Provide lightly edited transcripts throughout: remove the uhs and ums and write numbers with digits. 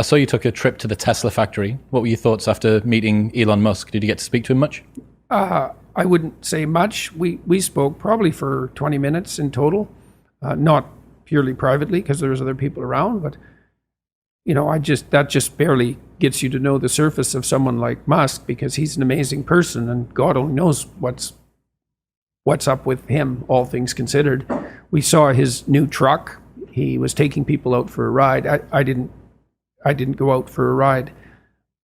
I saw you took a trip to the Tesla factory. What were your thoughts after meeting Elon Musk? Did you get to speak to him much? I wouldn't say much. We spoke probably for 20 minutes in total, not purely privately because there was other people around, but that just barely gets you to know the surface of someone like Musk, because he's an amazing person and God only knows what's up with him, all things considered. We saw his new truck. He was taking people out for a ride. I didn't go out for a ride.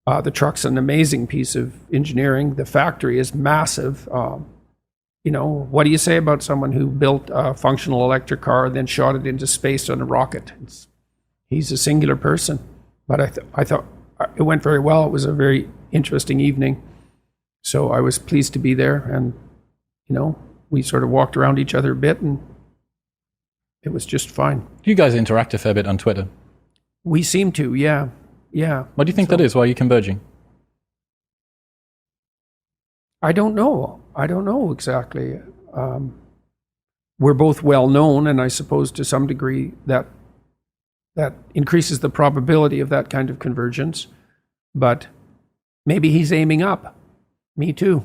The truck's an amazing piece of engineering. The factory is massive. What do you say about someone who built a functional electric car and then shot it into space on a rocket? He's a singular person. But I thought it went very well. It was a very interesting evening. So I was pleased to be there. And, we sort of walked around each other a bit and it was just fine. You guys interact a fair bit on Twitter. We seem to, yeah. What do you think that is? Why are you converging? I don't know exactly. We're both well known, and I suppose to some degree that increases the probability of that kind of convergence. But maybe he's aiming up. Me too.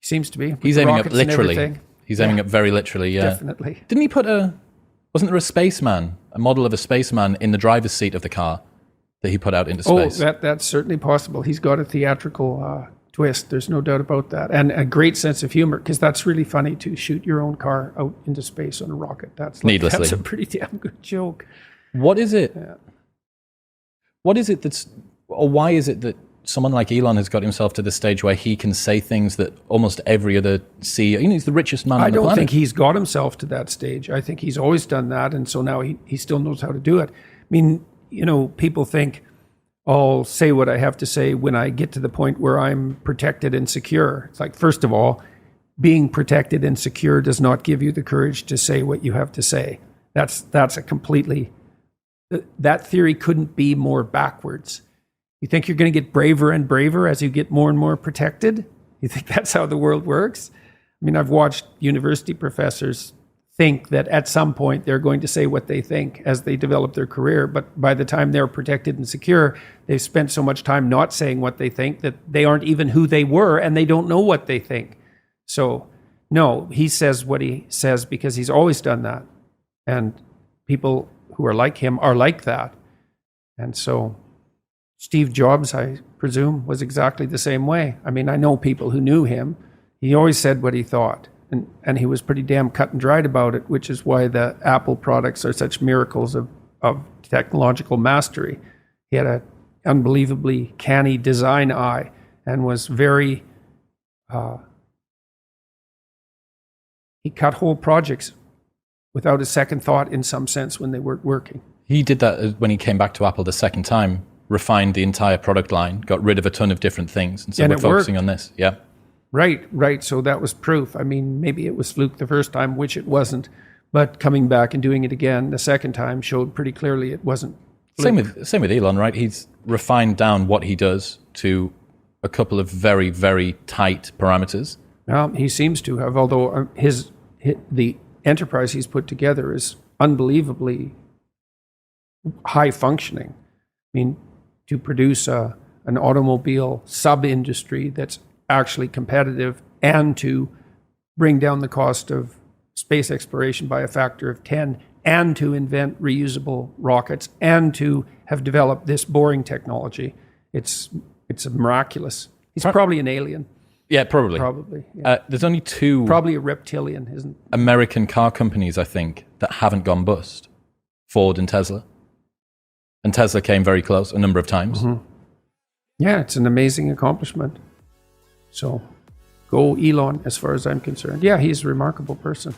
He seems to be. He's aiming up literally. He's aiming up very literally, yeah. Definitely. Didn't he put wasn't there a model of a spaceman in the driver's seat of the car that he put out into space? Oh, that's certainly possible. He's got a theatrical twist. There's no doubt about that. And a great sense of humor, because that's really funny to shoot your own car out into space on a rocket. Needlessly. That's a pretty damn good joke. What is it? Yeah. What is it why is it that someone like Elon has got himself to the stage where he can say things that almost every other CEO, he's the richest man on the planet. I don't think he's got himself to that stage. I think he's always done that. And so now he still knows how to do it. I mean, people think, I'll say what I have to say when I get to the point where I'm protected and secure. It's like, first of all, being protected and secure does not give you the courage to say what you have to say. That's a completely, that theory couldn't be more backwards. You think you're going to get braver and braver as you get more and more protected? You think that's how the world works? I mean, I've watched university professors think that at some point they're going to say what they think as they develop their career, but by the time they're protected and secure, they've spent so much time not saying what they think that they aren't even who they were and they don't know what they think. So no, he says what he says because he's always done that. And people who are like him are like that. And so Steve Jobs, I presume, was exactly the same way. I mean, I know people who knew him. He always said what he thought. And he was pretty damn cut and dried about it, which is why the Apple products are such miracles of technological mastery. He had an unbelievably canny design eye and was very... he cut whole projects without a second thought in some sense when they weren't working. He did that when he came back to Apple the second time, refined the entire product line, got rid of a ton of different things. And so we're focusing on this. Yeah. Right. So that was proof. I mean, maybe it was fluke the first time, which it wasn't. But coming back and doing it again the second time showed pretty clearly it wasn't fluke. Same with Elon, right? He's refined down what he does to a couple of very, very tight parameters. Well, he seems to have, although the enterprise he's put together is unbelievably high functioning. I mean, to produce an automobile sub-industry that's actually competitive and to bring down the cost of space exploration by a factor of 10 and to invent reusable rockets and to have developed this boring technology. It's miraculous. He's probably an alien. Yeah, probably. Yeah. There's only two... Probably a reptilian, isn't it? American car companies, I think, that haven't gone bust. Ford and Tesla. And Tesla came very close a number of times. Mm-hmm. Yeah, it's an amazing accomplishment. So, go Elon as far as I'm concerned. Yeah, he's a remarkable person.